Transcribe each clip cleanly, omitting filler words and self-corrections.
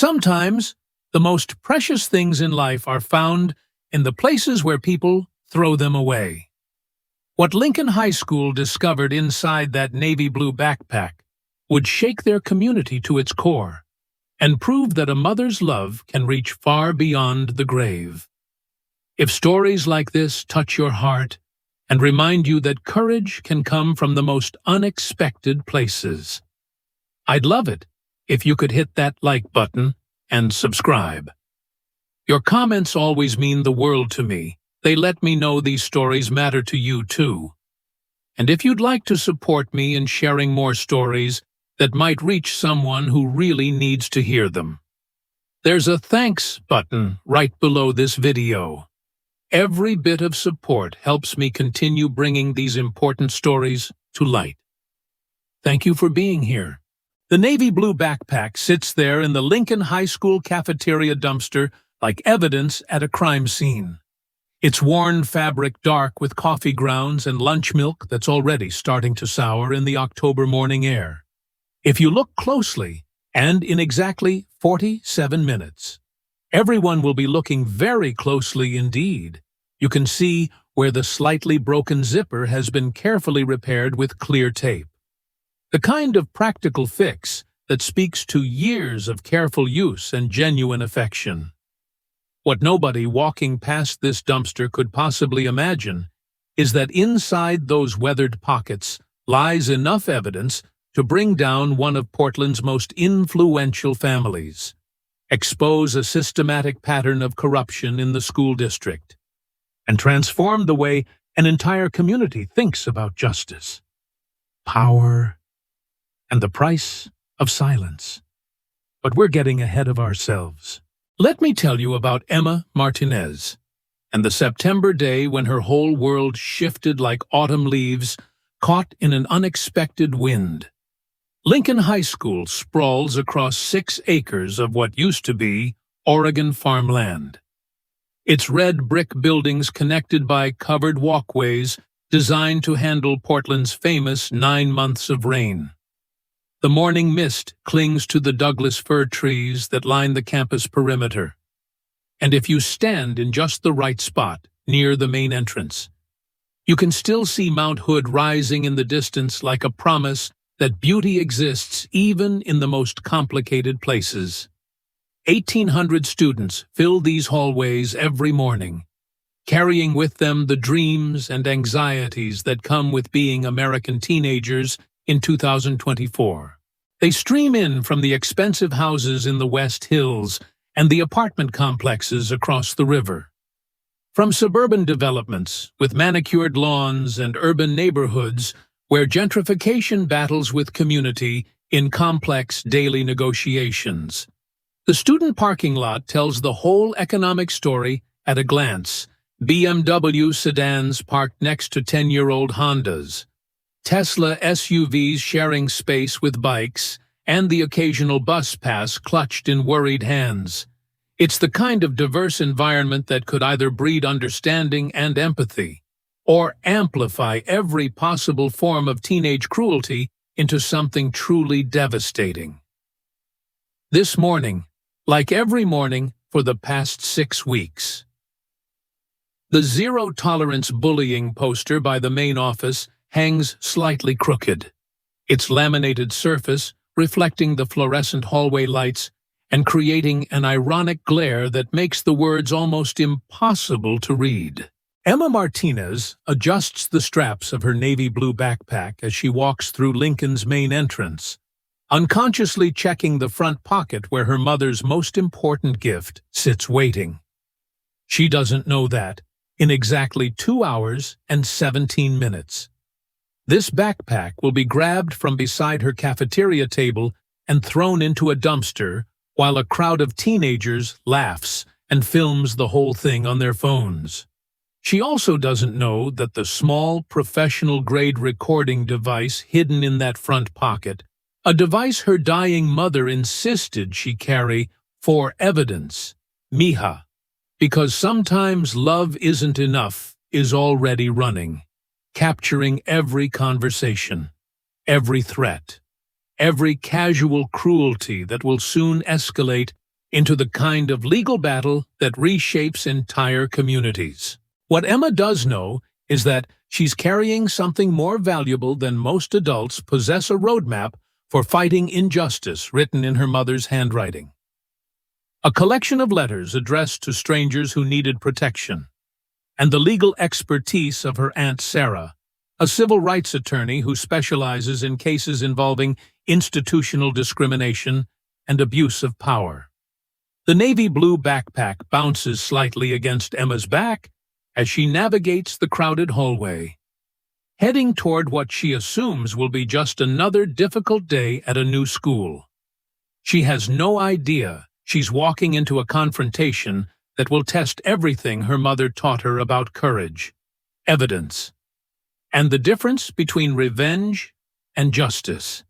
Sometimes, the most precious things in life are found in the places where people throw them away. What Lincoln High School discovered inside that navy blue backpack would shake their community to its core and prove that a mother's love can reach far beyond the grave. If stories like this touch your heart and remind you that courage can come from the most unexpected places, I'd love it if you could hit that like button and subscribe. Your comments always mean the world to me. They let me know these stories matter to you too. And if you'd like to support me in sharing more stories that might reach someone who really needs to hear them, there's a thanks button right below this video. Every bit of support helps me continue bringing these important stories to light. Thank you for being here. The navy blue backpack sits there in the Lincoln High School cafeteria dumpster like evidence at a crime scene. Its worn fabric dark with coffee grounds and lunch milk that's already starting to sour in the October morning air. If you look closely, and in exactly 47 minutes, everyone will be looking very closely indeed. You can see where the slightly broken zipper has been carefully repaired with clear tape. The kind of practical fix that speaks to years of careful use and genuine affection. What nobody walking past this dumpster could possibly imagine is that inside those weathered pockets lies enough evidence to bring down one of Portland's most influential families, expose a systematic pattern of corruption in the school district, and transform the way an entire community thinks about justice, power, and the price of silence. But we're getting ahead of ourselves. Let me tell you about Emma Martinez and the September day when her whole world shifted like autumn leaves caught in an unexpected wind. Lincoln High School sprawls across 6 acres of what used to be Oregon farmland. Its red brick buildings connected by covered walkways designed to handle Portland's famous 9 months of rain. The morning mist clings to the Douglas fir trees that line the campus perimeter. And if you stand in just the right spot, near the main entrance, you can still see Mount Hood rising in the distance like a promise that beauty exists even in the most complicated places. 1,800 students fill these hallways every morning, carrying with them the dreams and anxieties that come with being American teenagers in 2024. They stream in from the expensive houses in the West Hills and the apartment complexes across the river. From suburban developments with manicured lawns and urban neighborhoods where gentrification battles with community in complex daily negotiations. The student parking lot tells the whole economic story at a glance. BMW sedans parked next to 10-year-old Hondas, Tesla SUVs sharing space with bikes, and the occasional bus pass clutched in worried hands. It's the kind of diverse environment that could either breed understanding and empathy, or amplify every possible form of teenage cruelty into something truly devastating. This morning, like every morning for the past 6 weeks, the zero-tolerance bullying poster by the main office hangs slightly crooked, its laminated surface reflecting the fluorescent hallway lights and creating an ironic glare that makes the words almost impossible to read. Emma Martinez adjusts the straps of her navy blue backpack as she walks through Lincoln's main entrance, unconsciously checking the front pocket where her mother's most important gift sits waiting. She doesn't know that, in exactly 2 hours and 17 minutes, this backpack will be grabbed from beside her cafeteria table and thrown into a dumpster while a crowd of teenagers laughs and films the whole thing on their phones. She also doesn't know that the small professional-grade recording device hidden in that front pocket, a device her dying mother insisted she carry for evidence, Mija, because sometimes love isn't enough, is already running, capturing every conversation, every threat, every casual cruelty that will soon escalate into the kind of legal battle that reshapes entire communities. What Emma does know is that she's carrying something more valuable than most adults possess: a roadmap for fighting injustice written in her mother's handwriting. A collection of letters addressed to strangers who needed protection, and the legal expertise of her Aunt Sarah, a civil rights attorney who specializes in cases involving institutional discrimination and abuse of power. The navy blue backpack bounces slightly against Emma's back as she navigates the crowded hallway, heading toward what she assumes will be just another difficult day at a new school. She has no idea she's walking into a confrontation that will test everything her mother taught her about courage, evidence, and the difference between revenge and justice.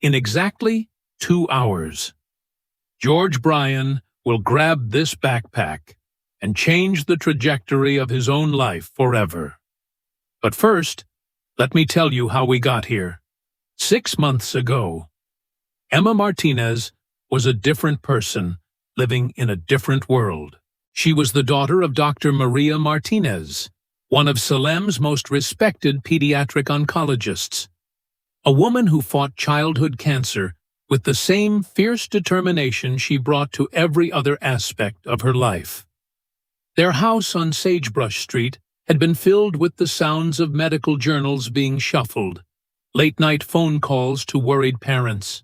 In exactly 2 hours, George Bryan will grab this backpack and change the trajectory of his own life forever. But first, let me tell you how we got here. 6 months ago, Emma Martinez was a different person, living in a different world. She was the daughter of Dr. Maria Martinez, one of Salem's most respected pediatric oncologists, a woman who fought childhood cancer with the same fierce determination she brought to every other aspect of her life. Their house on Sagebrush Street had been filled with the sounds of medical journals being shuffled, late-night phone calls to worried parents,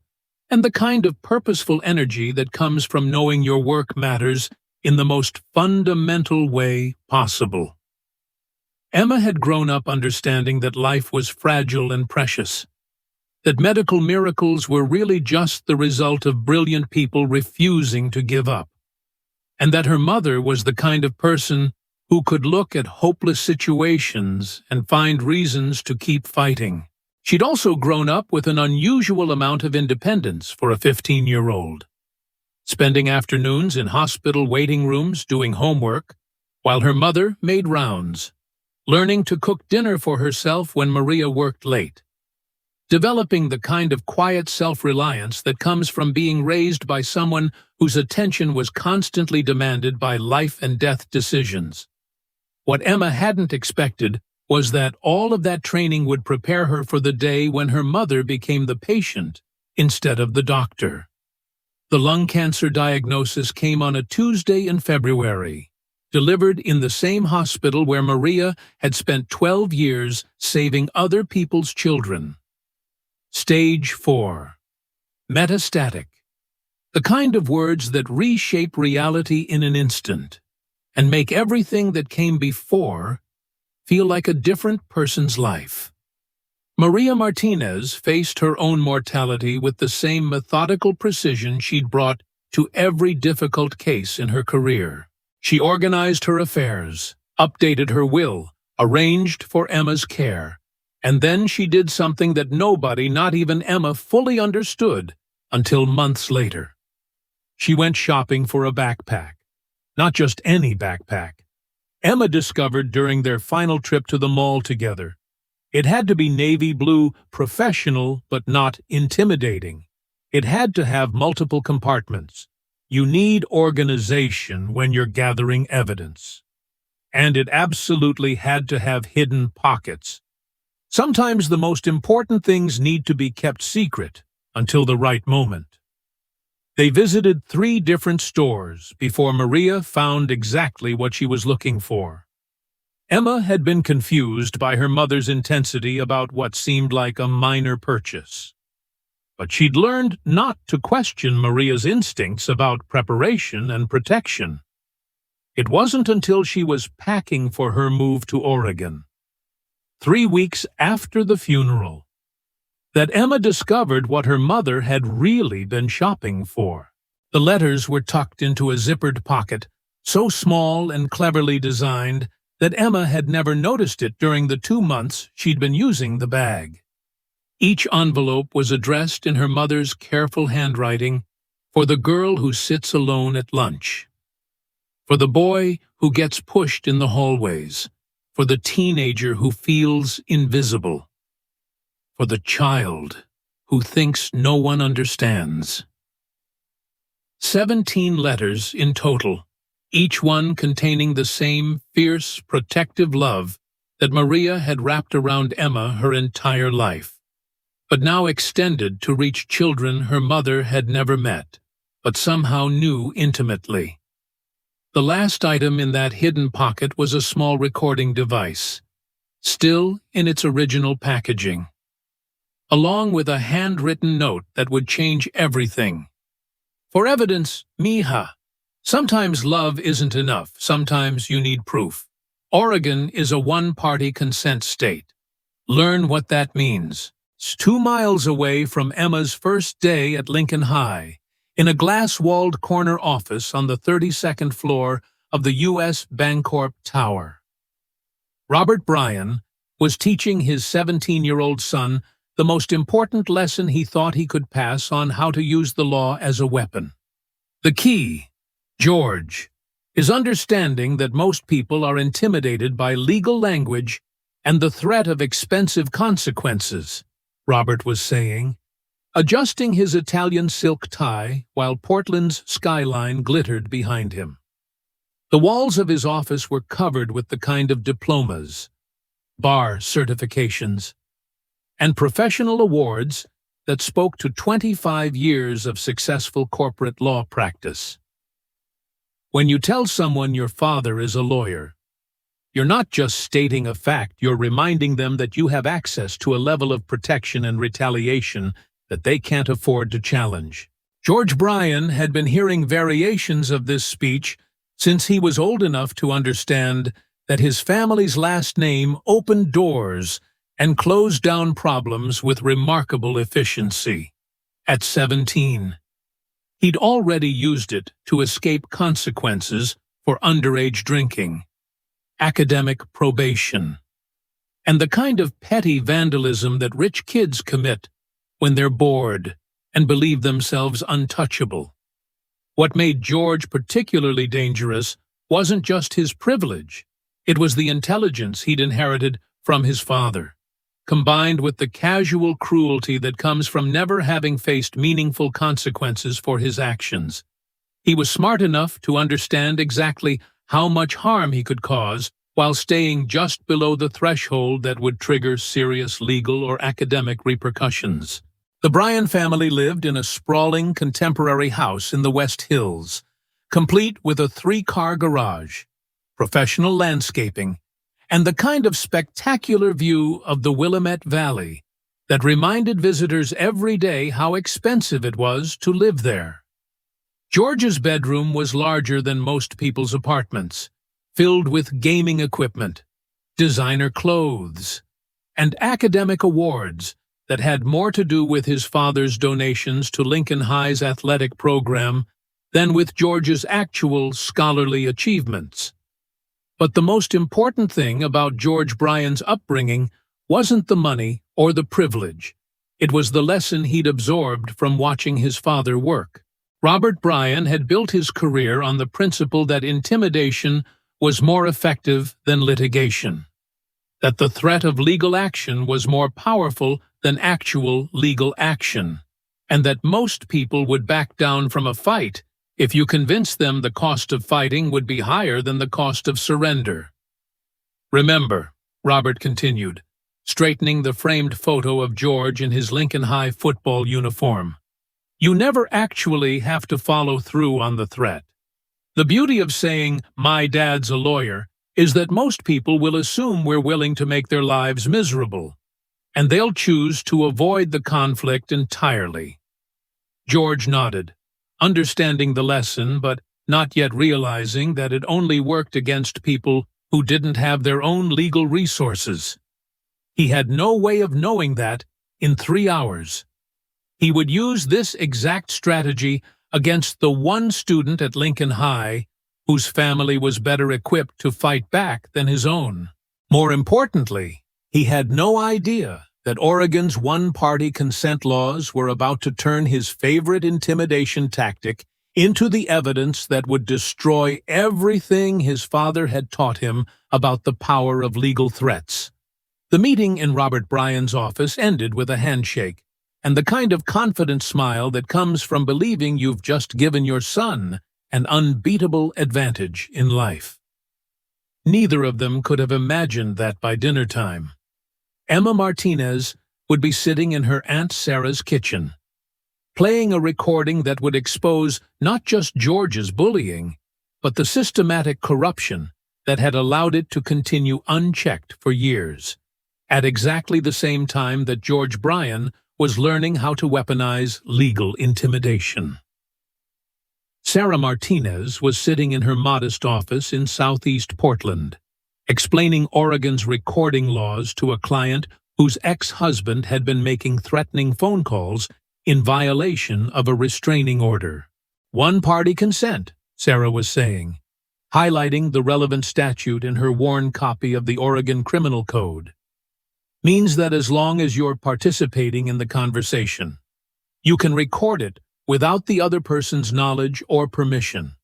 and the kind of purposeful energy that comes from knowing your work matters in the most fundamental way possible. Emma had grown up understanding that life was fragile and precious, that medical miracles were really just the result of brilliant people refusing to give up, and that her mother was the kind of person who could look at hopeless situations and find reasons to keep fighting. She'd also grown up with an unusual amount of independence for a 15-year-old, spending afternoons in hospital waiting rooms doing homework, while her mother made rounds, learning to cook dinner for herself when Maria worked late, developing the kind of quiet self-reliance that comes from being raised by someone whose attention was constantly demanded by life-and-death decisions. What Emma hadn't expected was that all of that training would prepare her for the day when her mother became the patient instead of the doctor. The lung cancer diagnosis came on a Tuesday in February, delivered in the same hospital where Maria had spent 12 years saving other people's children. Stage 4. Metastatic. The kind of words that reshape reality in an instant and make everything that came before feel like a different person's life. Maria Martinez faced her own mortality with the same methodical precision she'd brought to every difficult case in her career. She organized her affairs, updated her will, arranged for Emma's care, and then she did something that nobody, not even Emma, fully understood until months later. She went shopping for a backpack. Not just any backpack. Emma discovered during their final trip to the mall together. It had to be navy blue, professional, but not intimidating. It had to have multiple compartments. You need organization when you're gathering evidence. And it absolutely had to have hidden pockets. Sometimes the most important things need to be kept secret until the right moment. They visited 3 different stores before Maria found exactly what she was looking for. Emma had been confused by her mother's intensity about what seemed like a minor purchase. But she'd learned not to question Maria's instincts about preparation and protection. It wasn't until she was packing for her move to Oregon, 3 weeks after the funeral, that Emma discovered what her mother had really been shopping for. The letters were tucked into a zippered pocket, so small and cleverly designed that Emma had never noticed it during the 2 months she'd been using the bag. Each envelope was addressed in her mother's careful handwriting, for the girl who sits alone at lunch, for the boy who gets pushed in the hallways, for the teenager who feels invisible, for the child who thinks no one understands. 17 letters in total, each one containing the same fierce, protective love that Maria had wrapped around Emma her entire life, but now extended to reach children her mother had never met, but somehow knew intimately. The last item in that hidden pocket was a small recording device, still in its original packaging, along with a handwritten note that would change everything. For evidence, mija. Sometimes love isn't enough, sometimes you need proof. Oregon is a one-party consent state. Learn what that means. It's 2 miles away from Emma's first day at Lincoln High, in a glass-walled corner office on the 32nd floor of the U.S. Bancorp Tower. Robert Bryan was teaching his 17-year-old son the most important lesson he thought he could pass on how to use the law as a weapon. The key, George, is understanding that most people are intimidated by legal language and the threat of expensive consequences, Robert was saying, adjusting his Italian silk tie while Portland's skyline glittered behind him. The walls of his office were covered with the kind of diplomas, bar certifications, and professional awards that spoke to 25 years of successful corporate law practice. When you tell someone your father is a lawyer, you're not just stating a fact, you're reminding them that you have access to a level of protection and retaliation that they can't afford to challenge. George Bryan had been hearing variations of this speech since he was old enough to understand that his family's last name opened doors and closed down problems with remarkable efficiency. At 17, he'd already used it to escape consequences for underage drinking, academic probation, and the kind of petty vandalism that rich kids commit when they're bored and believe themselves untouchable. What made George particularly dangerous wasn't just his privilege, it was the intelligence he'd inherited from his father, combined with the casual cruelty that comes from never having faced meaningful consequences for his actions. He was smart enough to understand exactly how much harm he could cause while staying just below the threshold that would trigger serious legal or academic repercussions. The Bryan family lived in a sprawling contemporary house in the West Hills, complete with a 3-car garage, professional landscaping, and the kind of spectacular view of the Willamette Valley that reminded visitors every day how expensive it was to live there. George's bedroom was larger than most people's apartments, filled with gaming equipment, designer clothes, and academic awards that had more to do with his father's donations to Lincoln High's athletic program than with George's actual scholarly achievements. But the most important thing about George Bryan's upbringing wasn't the money or the privilege. It was the lesson he'd absorbed from watching his father work. Robert Bryan had built his career on the principle that intimidation was more effective than litigation, that the threat of legal action was more powerful than actual legal action, and that most people would back down from a fight if you convinced them the cost of fighting would be higher than the cost of surrender. Remember, Robert continued, straightening the framed photo of George in his Lincoln High football uniform, you never actually have to follow through on the threat. The beauty of saying, "My dad's a lawyer," is that most people will assume we're willing to make their lives miserable, and they'll choose to avoid the conflict entirely. George nodded, understanding the lesson but not yet realizing that it only worked against people who didn't have their own legal resources. He had no way of knowing that in 3 hours. He would use this exact strategy against the one student at Lincoln High whose family was better equipped to fight back than his own. More importantly, he had no idea that Oregon's one-party consent laws were about to turn his favorite intimidation tactic into the evidence that would destroy everything his father had taught him about the power of legal threats. The meeting in Robert Bryan's office ended with a handshake, and the kind of confident smile that comes from believing you've just given your son an unbeatable advantage in life. Neither of them could have imagined that by dinner time, Emma Martinez would be sitting in her Aunt Sarah's kitchen, playing a recording that would expose not just George's bullying, but the systematic corruption that had allowed it to continue unchecked for years, at exactly the same time that George Bryan was learning how to weaponize legal intimidation. Sarah Martinez was sitting in her modest office in Southeast Portland, explaining Oregon's recording laws to a client whose ex-husband had been making threatening phone calls in violation of a restraining order. One-party consent, Sarah was saying, highlighting the relevant statute in her worn copy of the Oregon Criminal Code, means that as long as you're participating in the conversation, you can record it without the other person's knowledge or permission.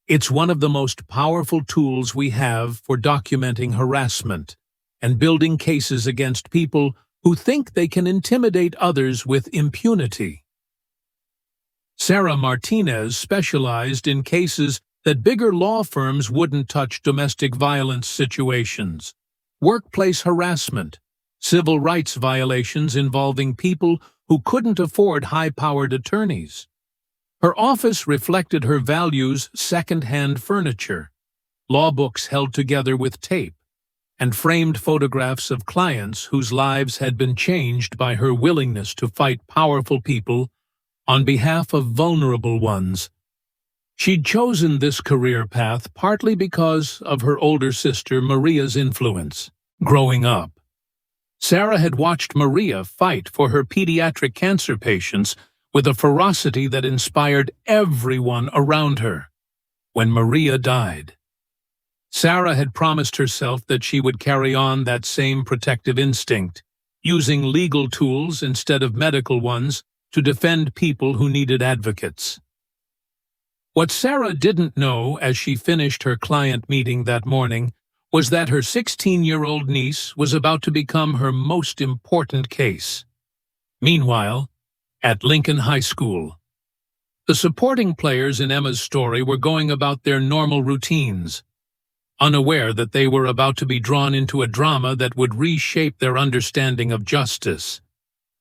It's one of the most powerful tools we have for documenting harassment and building cases against people who think they can intimidate others with impunity. Sarah Martinez specialized in cases that bigger law firms wouldn't touch: domestic violence situations, workplace harassment, civil rights violations involving people who couldn't afford high-powered attorneys. Her office reflected her values: second-hand furniture, law books held together with tape, and framed photographs of clients whose lives had been changed by her willingness to fight powerful people on behalf of vulnerable ones. She'd chosen this career path partly because of her older sister Maria's influence. Growing up, Sarah had watched Maria fight for her pediatric cancer patients with a ferocity that inspired everyone around her. When Maria died, Sarah had promised herself that she would carry on that same protective instinct, using legal tools instead of medical ones to defend people who needed advocates. What Sarah didn't know as she finished her client meeting that morning was that her 16-year-old niece was about to become her most important case. Meanwhile, at Lincoln High School, the supporting players in Emma's story were going about their normal routines, unaware that they were about to be drawn into a drama that would reshape their understanding of justice,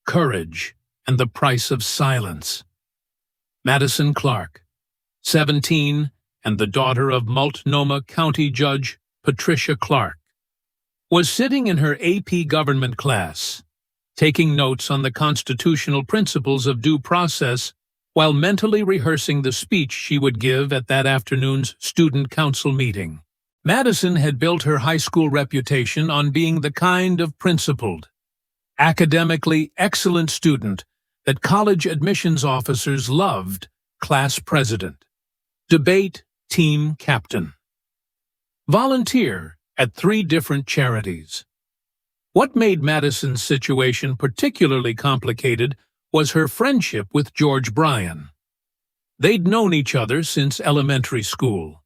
courage, and the price of silence. Madison Clark, 17, and the daughter of Multnomah County Judge Patricia Clark, was sitting in her AP government class, taking notes on the constitutional principles of due process while mentally rehearsing the speech she would give at that afternoon's student council meeting. Madison had built her high school reputation on being the kind of principled, academically excellent student that college admissions officers loved: class president, debate team captain, volunteer at 3 different charities. What made Madison's situation particularly complicated was her friendship with George Bryan. They'd known each other since elementary school.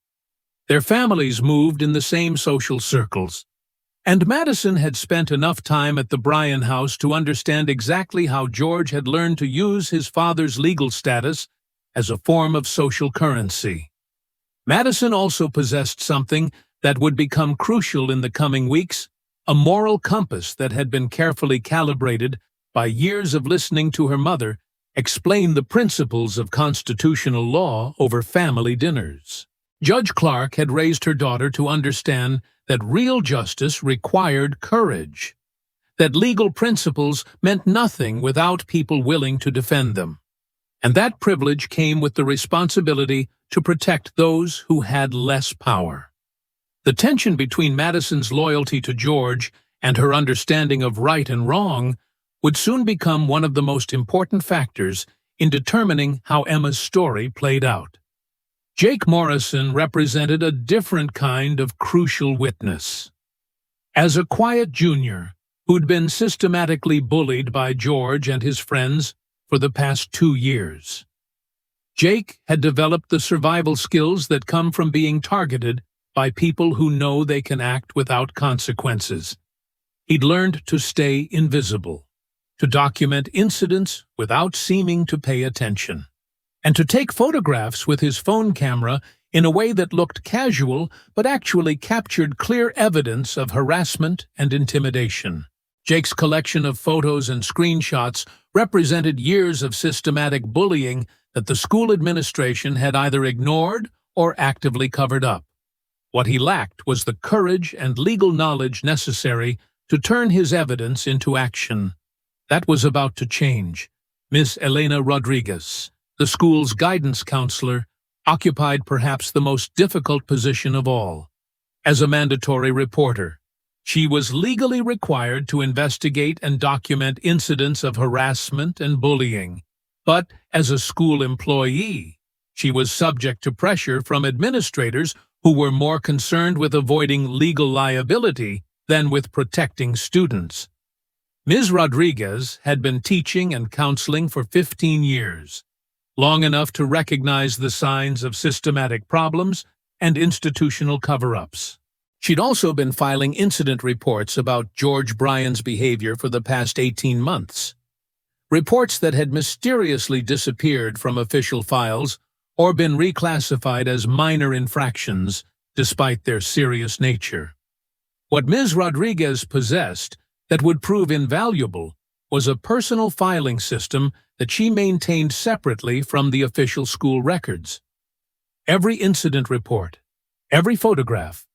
Their families moved in the same social circles, and Madison had spent enough time at the Bryan house to understand exactly how George had learned to use his father's legal status as a form of social currency. Madison also possessed something that would become crucial in the coming weeks: a moral compass that had been carefully calibrated by years of listening to her mother explain the principles of constitutional law over family dinners. Judge Clark had raised her daughter to understand that real justice required courage, that legal principles meant nothing without people willing to defend them, and that privilege came with the responsibility to protect those who had less power. The tension between Madison's loyalty to George and her understanding of right and wrong would soon become one of the most important factors in determining how Emma's story played out. Jake Morrison represented a different kind of crucial witness. As a quiet junior who'd been systematically bullied by George and his friends for the past 2 years, Jake had developed the survival skills that come from being targeted by people who know they can act without consequences. He'd learned to stay invisible, to document incidents without seeming to pay attention, and to take photographs with his phone camera in a way that looked casual but actually captured clear evidence of harassment and intimidation. Jake's collection of photos and screenshots represented years of systematic bullying that the school administration had either ignored or actively covered up. What he lacked was the courage and legal knowledge necessary to turn his evidence into action. That was about to change. Miss Elena Rodriguez, the school's guidance counselor, occupied perhaps the most difficult position of all. As a mandatory reporter, she was legally required to investigate and document incidents of harassment and bullying. But as a school employee, she was subject to pressure from administrators who were more concerned with avoiding legal liability than with protecting students. Ms. Rodriguez had been teaching and counseling for 15 years, long enough to recognize the signs of systematic problems and institutional cover-ups. She'd also been filing incident reports about George Bryan's behavior for the past 18 months. Reports that had mysteriously disappeared from official files or been reclassified as minor infractions despite their serious nature. What Ms. Rodriguez possessed that would prove invaluable was a personal filing system that she maintained separately from the official school records. Every incident report, every photograph,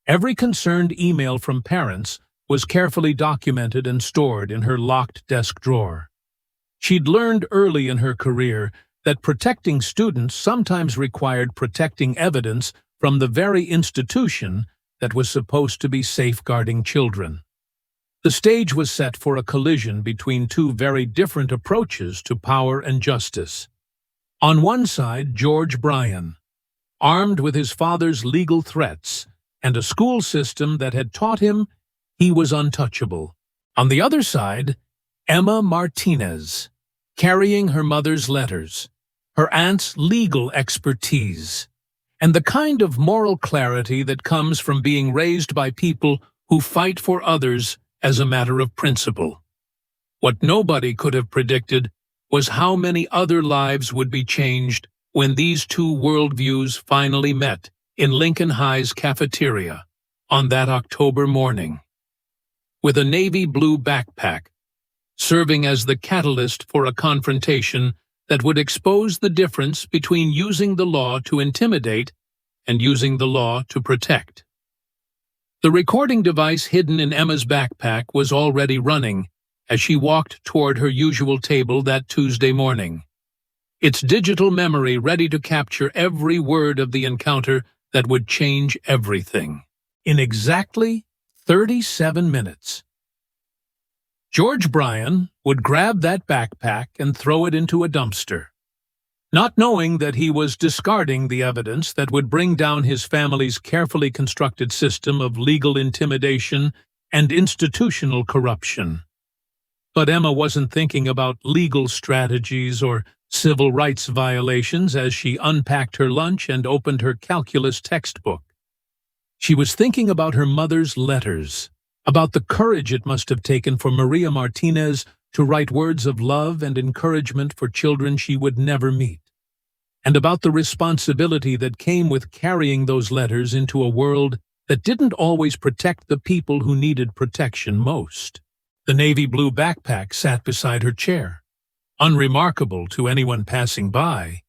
every concerned email from parents was carefully documented and stored in her locked desk drawer. She'd learned early in her career that protecting students sometimes required protecting evidence from the very institution that was supposed to be safeguarding children. The stage was set for a collision between two very different approaches to power and justice. On one side, George Bryan, armed with his father's legal threats and a school system that had taught him he was untouchable. On the other side, Emma Martinez, carrying her mother's letters, her aunt's legal expertise, and the kind of moral clarity that comes from being raised by people who fight for others as a matter of principle. What nobody could have predicted was how many other lives would be changed when these two worldviews finally met in Lincoln High's cafeteria on that October morning. With a navy blue backpack, serving as the catalyst for a confrontation that would expose the difference between using the law to intimidate and using the law to protect. The recording device hidden in Emma's backpack was already running as she walked toward her usual table that Tuesday morning, its digital memory ready to capture every word of the encounter that would change everything. In exactly 37 minutes, George Bryan would grab that backpack and throw it into a dumpster, not knowing that he was discarding the evidence that would bring down his family's carefully constructed system of legal intimidation and institutional corruption. But Emma wasn't thinking about legal strategies or civil rights violations as she unpacked her lunch and opened her calculus textbook. She was thinking about her mother's letters, about the courage it must have taken for Maria Martinez to write words of love and encouragement for children she would never meet, and about the responsibility that came with carrying those letters into a world that didn't always protect the people who needed protection most. The navy blue backpack sat beside her chair, unremarkable to anyone passing by,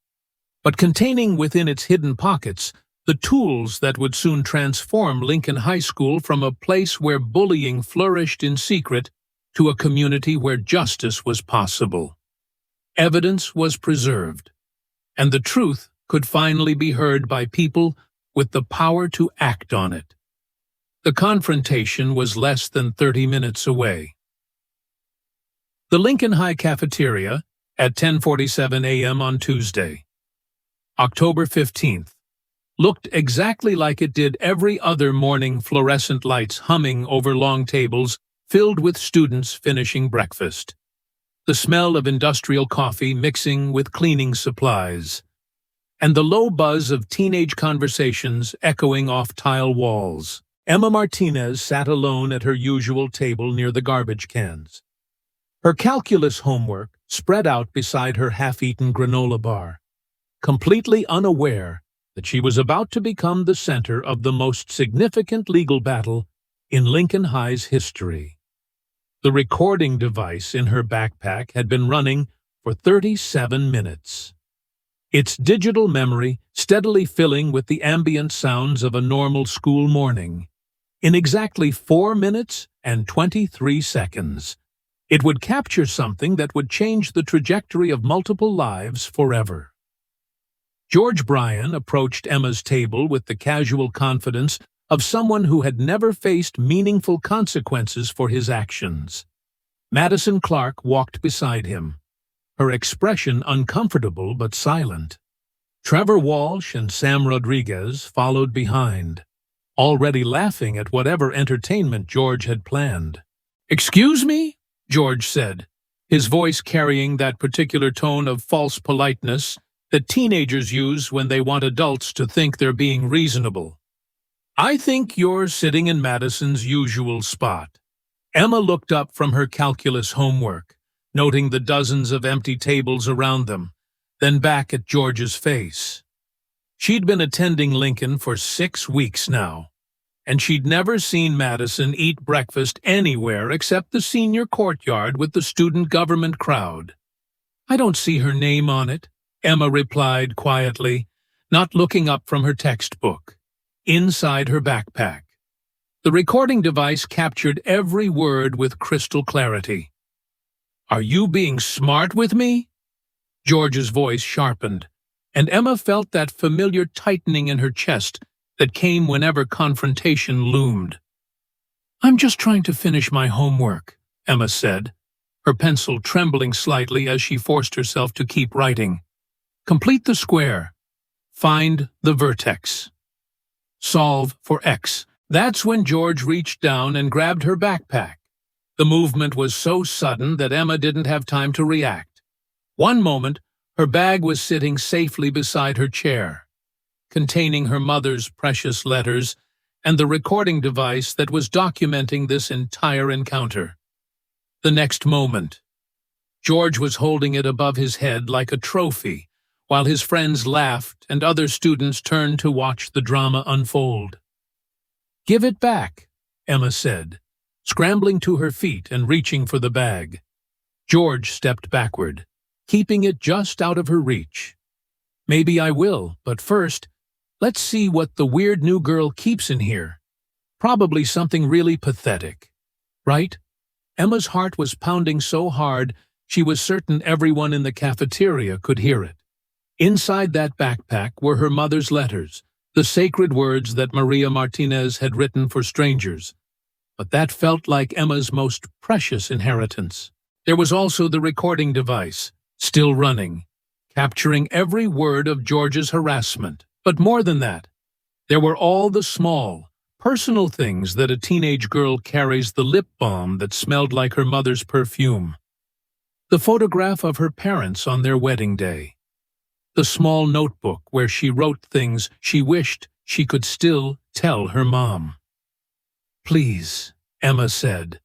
but containing within its hidden pockets the tools that would soon transform Lincoln High School from a place where bullying flourished in secret to a community where justice was possible. Evidence was preserved, and the truth could finally be heard by people with the power to act on it. The confrontation was less than 30 minutes away. The Lincoln High cafeteria at 10:47 a.m. on Tuesday, October 15th, looked exactly like it did every other morning, fluorescent lights humming over long tables filled with students finishing breakfast, the smell of industrial coffee mixing with cleaning supplies, and the low buzz of teenage conversations echoing off tile walls. Emma Martinez sat alone at her usual table near the garbage cans. Her calculus homework spread out beside her half-eaten granola bar, completely unaware that she was about to become the center of the most significant legal battle in Lincoln High's history. The recording device in her backpack had been running for 37 minutes. Its digital memory steadily filling with the ambient sounds of a normal school morning. In exactly 4 minutes and 23 seconds, it would capture something that would change the trajectory of multiple lives forever. George Bryan approached Emma's table with the casual confidence of someone who had never faced meaningful consequences for his actions. Madison Clark walked beside him, her expression uncomfortable but silent. Trevor Walsh and Sam Rodriguez followed behind, already laughing at whatever entertainment George had planned. "Excuse me?" George said, his voice carrying that particular tone of false politeness that teenagers use when they want adults to think they're being reasonable. "I think you're sitting in Madison's usual spot." Emma looked up from her calculus homework, noting the dozens of empty tables around them, then back at George's face. She'd been attending Lincoln for 6 weeks now, and she'd never seen Madison eat breakfast anywhere except the senior courtyard with the student government crowd. "I don't see her name on it," Emma replied quietly, not looking up from her textbook. Inside her backpack, the recording device captured every word with crystal clarity. "Are you being smart with me?" George's voice sharpened, and Emma felt that familiar tightening in her chest that came whenever confrontation loomed. "I'm just trying to finish my homework," Emma said, her pencil trembling slightly as she forced herself to keep writing. "Complete the square. Find the vertex. Solve for X." That's when George reached down and grabbed her backpack. The movement was so sudden that Emma didn't have time to react. One moment, her bag was sitting safely beside her chair, containing her mother's precious letters and the recording device that was documenting this entire encounter. The next moment, George was holding it above his head like a trophy, while his friends laughed and other students turned to watch the drama unfold. "Give it back," Emma said, scrambling to her feet and reaching for the bag. George stepped backward, keeping it just out of her reach. "Maybe I will, but first, let's see what the weird new girl keeps in here. Probably something really pathetic. Right?" Emma's heart was pounding so hard she was certain everyone in the cafeteria could hear it. Inside that backpack were her mother's letters, the sacred words that Maria Martinez had written for strangers. But that felt like Emma's most precious inheritance. There was also the recording device, still running, capturing every word of George's harassment. But more than that, there were all the small, personal things that a teenage girl carries: the lip balm that smelled like her mother's perfume, the photograph of her parents on their wedding day, the small notebook where she wrote things she wished she could still tell her mom. "Please," Emma said,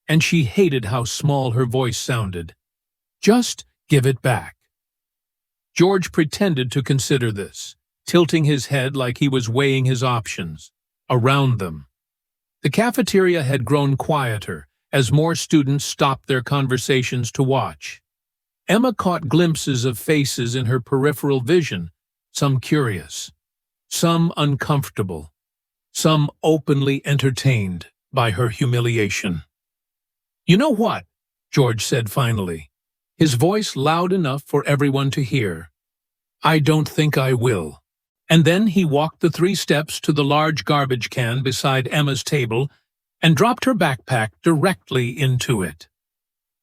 and she hated how small her voice sounded. "Just give it back." George pretended to consider this, tilting his head like he was weighing his options. Around them, the cafeteria had grown quieter as more students stopped their conversations to watch. Emma caught glimpses of faces in her peripheral vision, some curious, some uncomfortable, some openly entertained by her humiliation. "You know what?" George said finally, his voice loud enough for everyone to hear. "I don't think I will." And then he walked the 3 steps to the large garbage can beside Emma's table and dropped her backpack directly into it.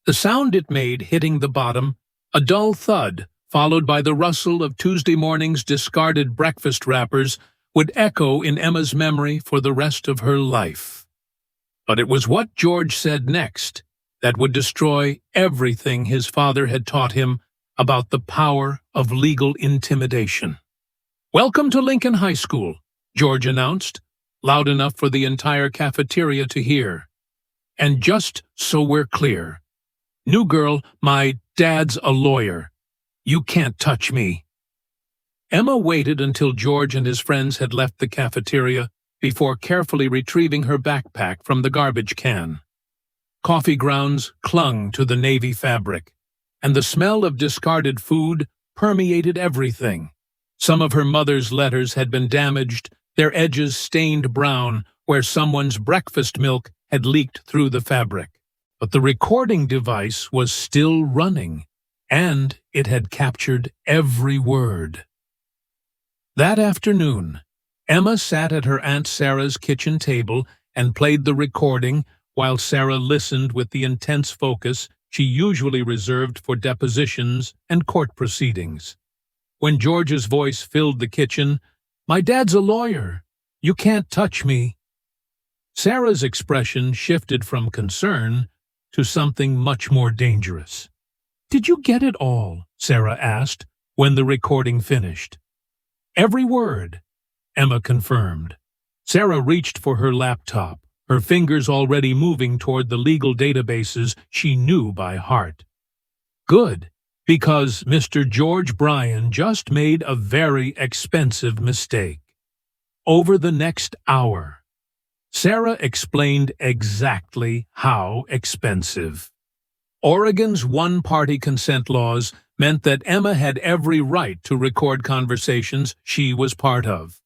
The sound it made hitting the bottom, a dull thud, followed by the rustle of Tuesday morning's discarded breakfast wrappers, would echo in Emma's memory for the rest of her life. But it was what George said next that would destroy everything his father had taught him about the power of legal intimidation. "Welcome to Lincoln High School," George announced, loud enough for the entire cafeteria to hear. "And just so we're clear, "New girl, my dad's a lawyer. You can't touch me." Emma waited until George and his friends had left the cafeteria before carefully retrieving her backpack from the garbage can. Coffee grounds clung to the navy fabric, and the smell of discarded food permeated everything. Some of her mother's letters had been damaged, their edges stained brown where someone's breakfast milk had leaked through the fabric. But the recording device was still running, and it had captured every word. That afternoon, Emma sat at her Aunt Sarah's kitchen table and played the recording while Sarah listened with the intense focus she usually reserved for depositions and court proceedings. When George's voice filled the kitchen, "My dad's a lawyer. You can't touch me." Sarah's expression shifted from concern to something much more dangerous. "Did you get it all?" Sarah asked when the recording finished. "Every word," Emma confirmed. Sarah reached for her laptop, her fingers already moving toward the legal databases she knew by heart. "Good, because Mr. George Bryan just made a very expensive mistake." Over the next hour, Sarah explained exactly how expensive. Oregon's one-party consent laws meant that Emma had every right to record conversations she was part of,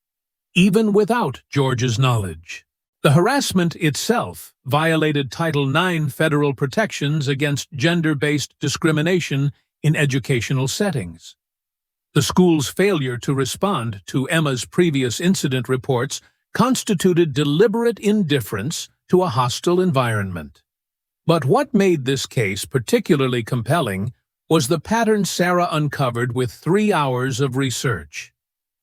even without George's knowledge. The harassment itself violated Title IX federal protections against gender-based discrimination in educational settings. The school's failure to respond to Emma's previous incident reports constituted deliberate indifference to a hostile environment. But what made this case particularly compelling was the pattern Sarah uncovered with 3 hours of research.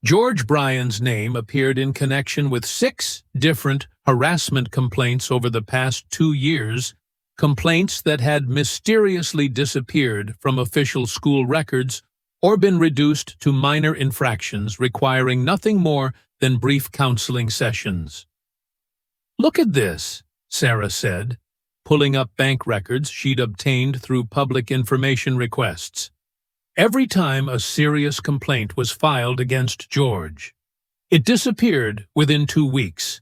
George Bryan's name appeared in connection with 6 different harassment complaints over the past 2 years, complaints that had mysteriously disappeared from official school records or been reduced to minor infractions requiring nothing more than brief counseling sessions. "Look at this," Sarah said, pulling up bank records she'd obtained through public information requests. Every time a serious complaint was filed against George, it disappeared within 2 weeks.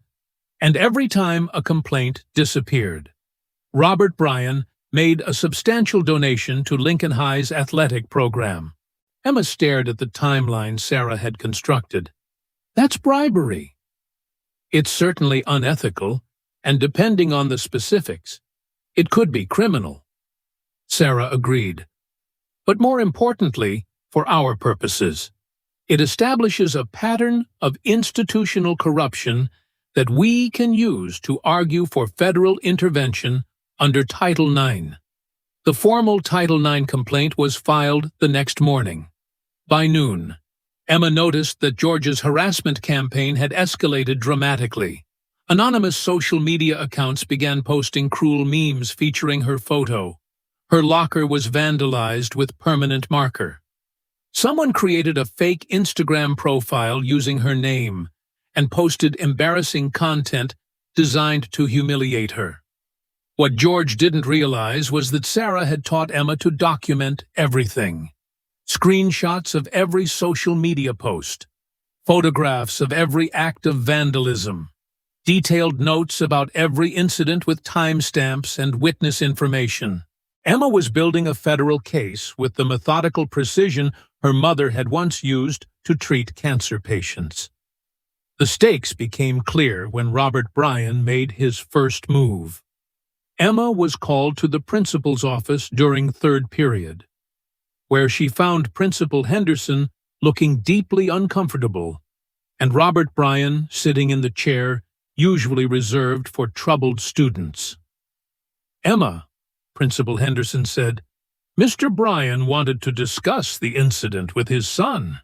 And every time a complaint disappeared, Robert Bryan made a substantial donation to Lincoln High's athletic program. Emma stared at the timeline Sarah had constructed. "That's bribery." "It's certainly unethical, and depending on the specifics, it could be criminal," Sarah agreed. "But more importantly, for our purposes, it establishes a pattern of institutional corruption that we can use to argue for federal intervention under Title IX. The formal Title IX complaint was filed the next morning. By noon, Emma noticed that George's harassment campaign had escalated dramatically. Anonymous social media accounts began posting cruel memes featuring her photo. Her locker was vandalized with permanent marker. Someone created a fake Instagram profile using her name and posted embarrassing content designed to humiliate her. What George didn't realize was that Sarah had taught Emma to document everything. Screenshots of every social media post, photographs of every act of vandalism, detailed notes about every incident with timestamps and witness information. Emma was building a federal case with the methodical precision her mother had once used to treat cancer patients. The stakes became clear when Robert Bryan made his first move. Emma was called to the principal's office during third period, where she found Principal Henderson looking deeply uncomfortable, and Robert Bryan sitting in the chair usually reserved for troubled students. "Emma," Principal Henderson said, "Mr. Bryan wanted to discuss the incident with his son."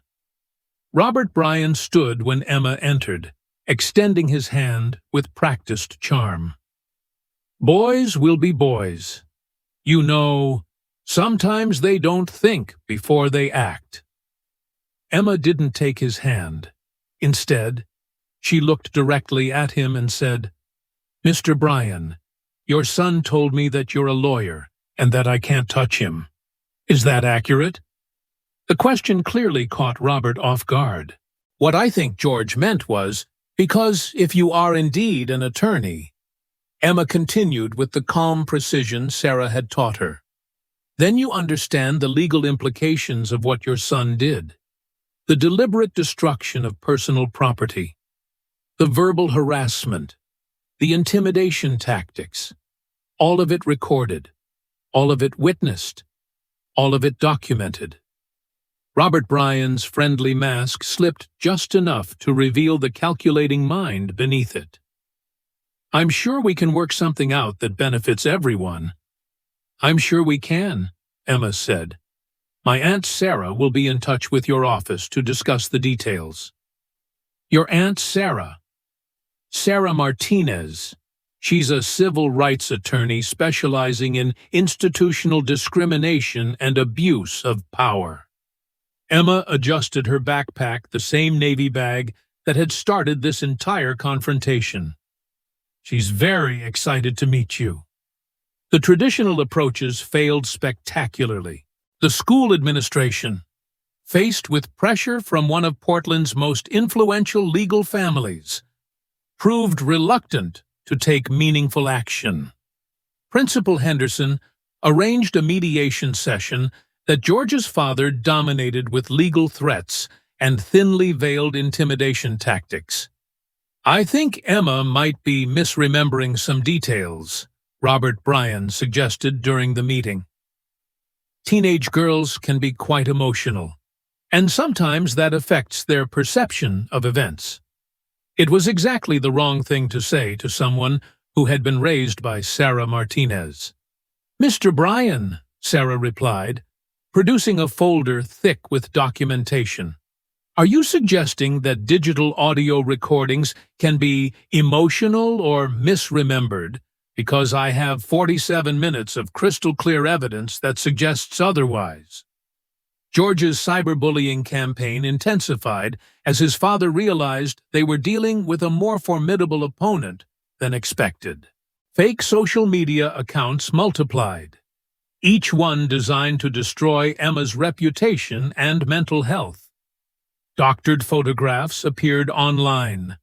Robert Bryan stood when Emma entered, extending his hand with practiced charm. "Boys will be boys. You know, sometimes they don't think before they act." Emma didn't take his hand. Instead, she looked directly at him and said, "Mr. Bryan, your son told me that you're a lawyer and that I can't touch him. Is that accurate?" The question clearly caught Robert off guard. What I think George meant was, "Because if you are indeed an attorney," Emma continued with the calm precision Sarah had taught her, "then you understand the legal implications of what your son did. The deliberate destruction of personal property, the verbal harassment, the intimidation tactics, all of it recorded, all of it witnessed, all of it documented." Robert Bryan's friendly mask slipped just enough to reveal the calculating mind beneath it. "I'm sure we can work something out that benefits everyone." "I'm sure we can," Emma said. "My Aunt Sarah will be in touch with your office to discuss the details." "Your Aunt Sarah?" "Sarah Martinez. She's a civil rights attorney specializing in institutional discrimination and abuse of power." Emma adjusted her backpack, the same navy bag that had started this entire confrontation. "She's very excited to meet you." The traditional approaches failed spectacularly. The school administration, faced with pressure from one of Portland's most influential legal families, proved reluctant to take meaningful action. Principal Henderson arranged a mediation session that George's father dominated with legal threats and thinly veiled intimidation tactics. "I think Emma might be misremembering some details," Robert Bryan suggested during the meeting. "Teenage girls can be quite emotional, and sometimes that affects their perception of events." It was exactly the wrong thing to say to someone who had been raised by Sarah Martinez. "Mr. Bryan," Sarah replied, producing a folder thick with documentation, "are you suggesting that digital audio recordings can be emotional or misremembered because I have 47 minutes of crystal-clear evidence that suggests otherwise?" George's cyberbullying campaign intensified as his father realized they were dealing with a more formidable opponent than expected. Fake social media accounts multiplied, each one designed to destroy Emma's reputation and mental health. Doctored photographs appeared online,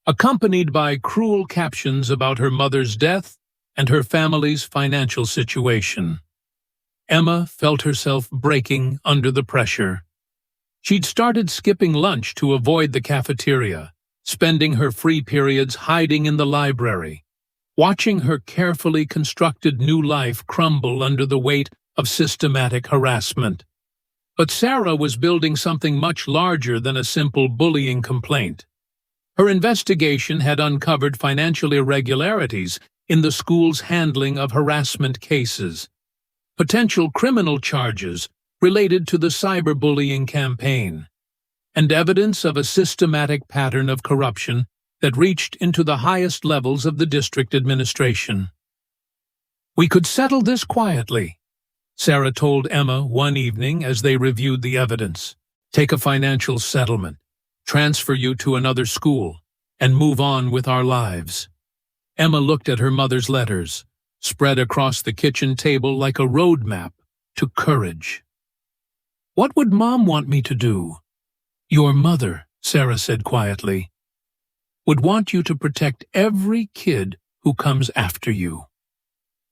accompanied by cruel captions about her mother's death and her family's financial situation. Emma felt herself breaking under the pressure. She'd started skipping lunch to avoid the cafeteria, spending her free periods hiding in the library, watching her carefully constructed new life crumble under the weight of systematic harassment. But Sarah was building something much larger than a simple bullying complaint. Her investigation had uncovered financial irregularities in the school's handling of harassment cases, potential criminal charges related to the cyberbullying campaign, and evidence of a systematic pattern of corruption that reached into the highest levels of the district administration. "We could settle this quietly," Sarah told Emma one evening as they reviewed the evidence. "Take a financial settlement, transfer you to another school, and move on with our lives." Emma looked at her mother's letters, spread across the kitchen table like a roadmap to courage. "What would Mom want me to do?" "Your mother," Sarah said quietly, "would want you to protect every kid who comes after you."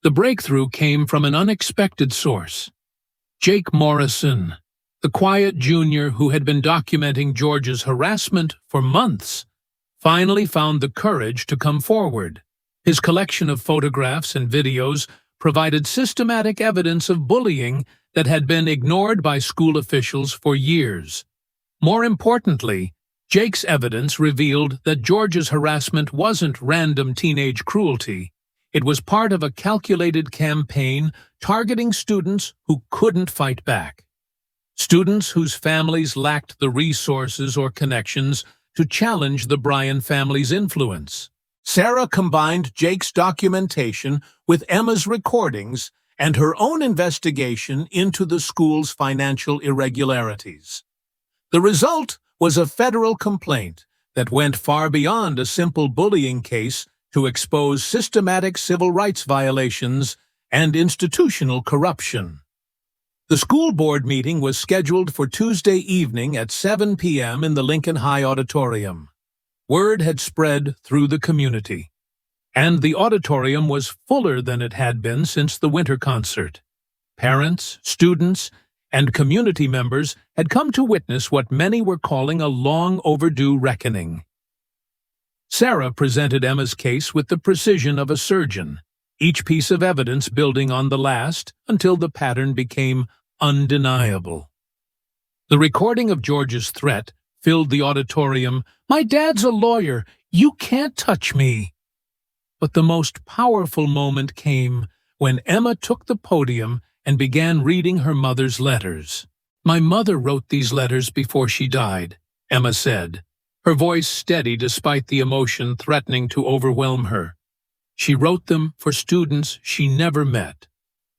The breakthrough came from an unexpected source. Jake Morrison, the quiet junior who had been documenting George's harassment for months, finally found the courage to come forward. His collection of photographs and videos provided systematic evidence of bullying that had been ignored by school officials for years. More importantly, Jake's evidence revealed that George's harassment wasn't random teenage cruelty. It was part of a calculated campaign targeting students who couldn't fight back. Students whose families lacked the resources or connections to challenge the Bryan family's influence. Sarah combined Jake's documentation with Emma's recordings and her own investigation into the school's financial irregularities. The result was a federal complaint that went far beyond a simple bullying case to expose systematic civil rights violations and institutional corruption. The school board meeting was scheduled for Tuesday evening at 7 p.m. in the Lincoln High Auditorium. Word had spread through the community, and the auditorium was fuller than it had been since the winter concert. Parents, students, and community members had come to witness what many were calling a long-overdue reckoning. Sarah presented Emma's case with the precision of a surgeon, each piece of evidence building on the last until the pattern became undeniable. The recording of George's threat filled the auditorium. "My dad's a lawyer. You can't touch me." But the most powerful moment came when Emma took the podium and began reading her mother's letters. "My mother wrote these letters before she died," Emma said, her voice steady despite the emotion threatening to overwhelm her. She wrote them for students she never met,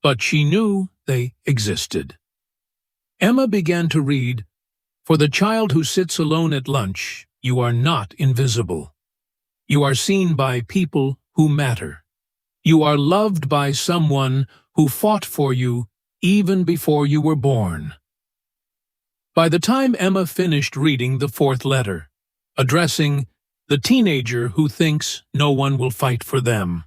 but she knew they existed. Emma began to read, "For the child who sits alone at lunch, you are not invisible. You are seen by people who matter. You are loved by someone who fought for you even before you were born." By the time Emma finished reading the fourth letter, addressing the teenager who thinks no one will fight for them,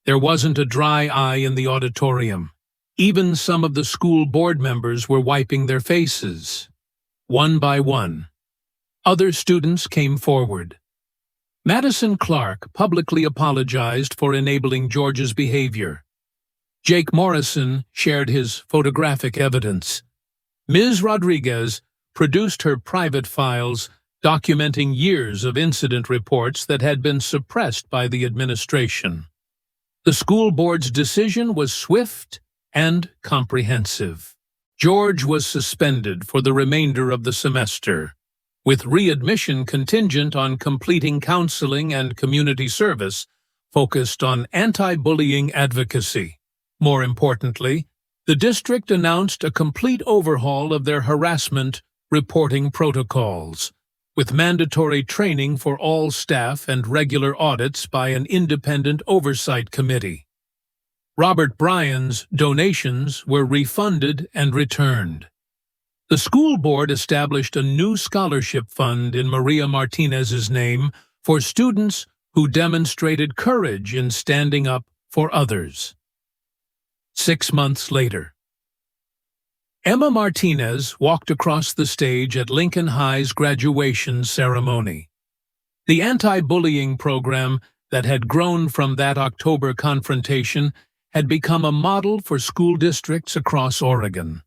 there wasn't a dry eye in the auditorium. Even some of the school board members were wiping their faces. One by one, other students came forward. Madison Clark publicly apologized for enabling George's behavior. Jake Morrison shared his photographic evidence. Ms. Rodriguez produced her private files documenting years of incident reports that had been suppressed by the administration. The school board's decision was swift and comprehensive. George was suspended for the remainder of the semester, with readmission contingent on completing counseling and community service focused on anti-bullying advocacy. More importantly, the district announced a complete overhaul of their harassment reporting protocols, with mandatory training for all staff and regular audits by an independent oversight committee. Robert Bryan's donations were refunded and returned. The school board established a new scholarship fund in Maria Martinez's name for students who demonstrated courage in standing up for others. 6 months later, Emma Martinez walked across the stage at Lincoln High's graduation ceremony. The anti-bullying program that had grown from that October confrontation had become a model for school districts across Oregon.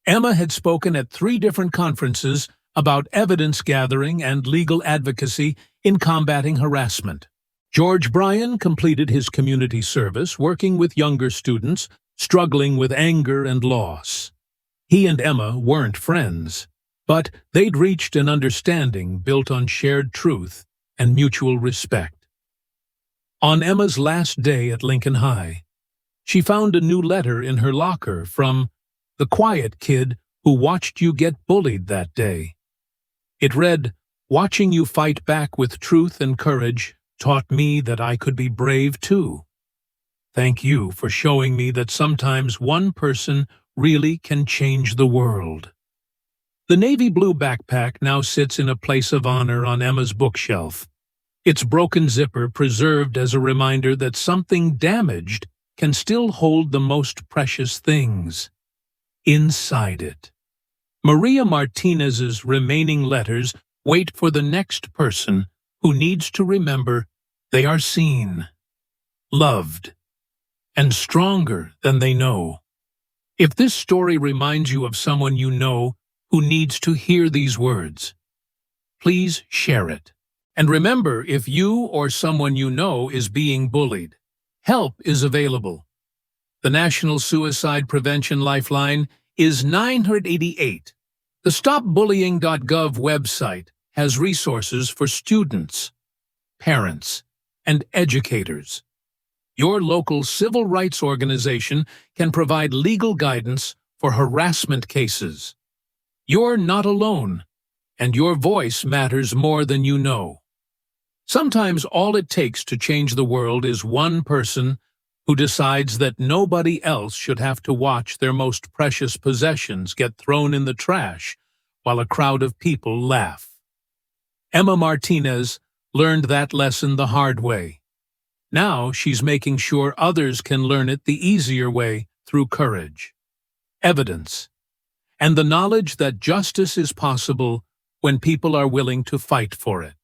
Emma had spoken at 3 different conferences about evidence gathering and legal advocacy in combating harassment. George Bryan completed his community service working with younger students struggling with anger and loss. He and Emma weren't friends, but they'd reached an understanding built on shared truth and mutual respect. On Emma's last day at Lincoln High, she found a new letter in her locker from the quiet kid who watched you get bullied that day. It read, "Watching you fight back with truth and courage taught me that I could be brave too. Thank you for showing me that sometimes one person really can change the world." The navy blue backpack now sits in a place of honor on Emma's bookshelf, its broken zipper preserved as a reminder that something damaged can still hold the most precious things inside it. Maria Martinez's remaining letters wait for the next person who needs to remember they are seen, loved, and stronger than they know. If this story reminds you of someone you know who needs to hear these words, please share it. And remember, if you or someone you know is being bullied, help is available. The National Suicide Prevention Lifeline is 988. The StopBullying.gov website has resources for students, parents, and educators. Your local civil rights organization can provide legal guidance for harassment cases. You're not alone, and your voice matters more than you know. Sometimes all it takes to change the world is one person who decides that nobody else should have to watch their most precious possessions get thrown in the trash while a crowd of people laugh. Emma Martinez learned that lesson the hard way. Now she's making sure others can learn it the easier way through courage, evidence, and the knowledge that justice is possible when people are willing to fight for it.